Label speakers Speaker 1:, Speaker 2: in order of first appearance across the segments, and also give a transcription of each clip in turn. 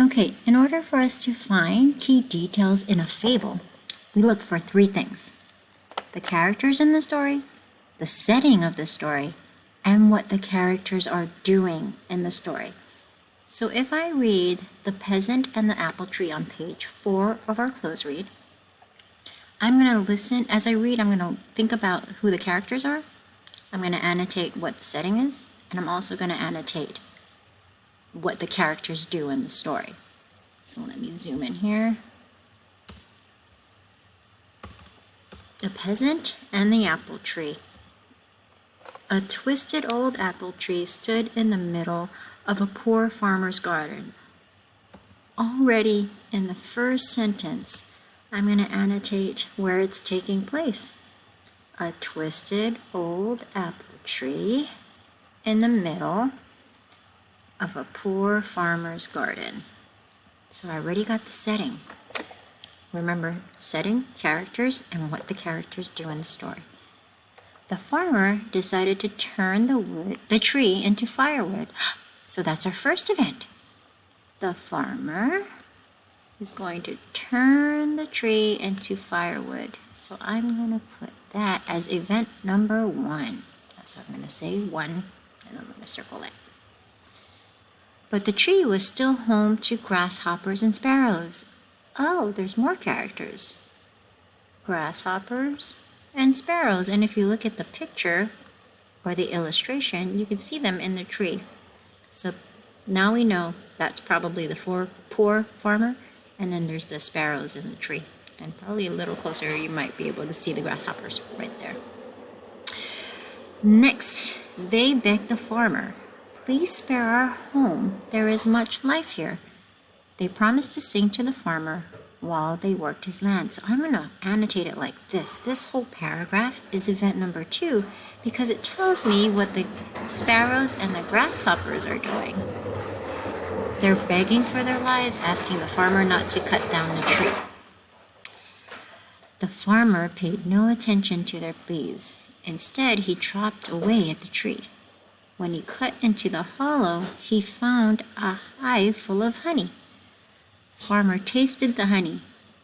Speaker 1: Okay, in order for us to find key details in a fable, we look for three things: the characters in the story, the setting of the story, and what the characters are doing in the story. So if I read The Peasant and the Apple Tree on page 4 of our close read, I'm going to listen. As I read, I'm going to think about who the characters are. I'm going to annotate what the setting is, and I'm also going to annotate what the characters do in the story. So let me zoom in here. The Peasant and the Apple Tree. A twisted old apple tree stood in the middle of a poor farmer's garden. Already in the first sentence, I'm going to annotate where it's taking place. A twisted old apple tree in the middle of a poor farmer's garden. So I already got the setting. Remember, setting, characters, and what the characters do in the story. The farmer decided to turn the tree into firewood. So that's our first event. The farmer is going to turn the tree into firewood. So I'm going to put that as event number 1. So I'm going to say 1, and I'm going to circle it. But the tree was still home to grasshoppers and sparrows. Oh, there's more characters. Grasshoppers and sparrows. And if you look at the picture or the illustration, you can see them in the tree. So now we know that's probably the poor farmer, and then there's the sparrows in the tree. And probably a little closer, you might be able to see the grasshoppers right there. Next, they begged the farmer, "Please spare our home. There is much life here." They promised to sing to the farmer while they worked his land. So I'm going to annotate it like this. This whole paragraph is event number 2 because it tells me what the sparrows and the grasshoppers are doing. They're begging for their lives, asking the farmer not to cut down the tree. The farmer paid no attention to their pleas. Instead, he chopped away at the tree. When he cut into the hollow, he found a hive full of honey. Farmer tasted the honey.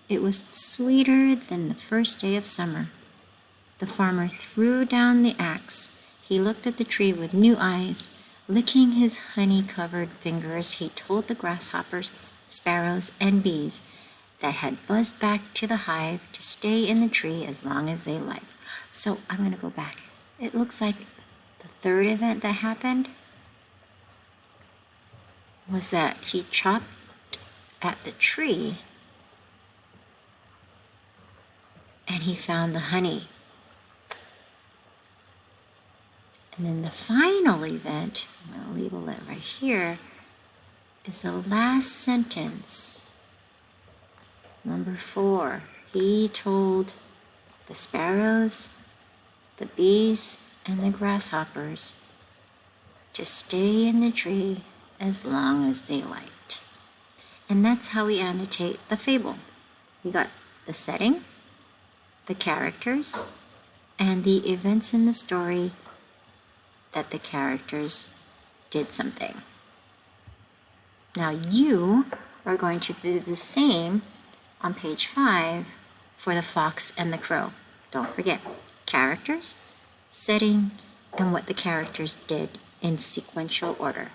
Speaker 1: It was sweeter than the first day of summer. The farmer threw down the axe. He looked at the tree with new eyes. Licking his honey-covered fingers, he told the grasshoppers, sparrows, and bees that had buzzed back to the hive to stay in the tree as long as they liked. So I'm going to go back. It looks like the third event that happened was that he chopped at the tree and he found the honey. And then the final event, I'm going to label it right here, is the last sentence. Number 4. He told the sparrows, the bees, and the grasshoppers to stay in the tree as long as they liked. And that's how we annotate the fable. We got the setting, the characters, and the events in the story that the characters did something. Now you are going to do the same on page 5 for the fox and the crow. Don't forget, characters, setting, and what the characters did in sequential order.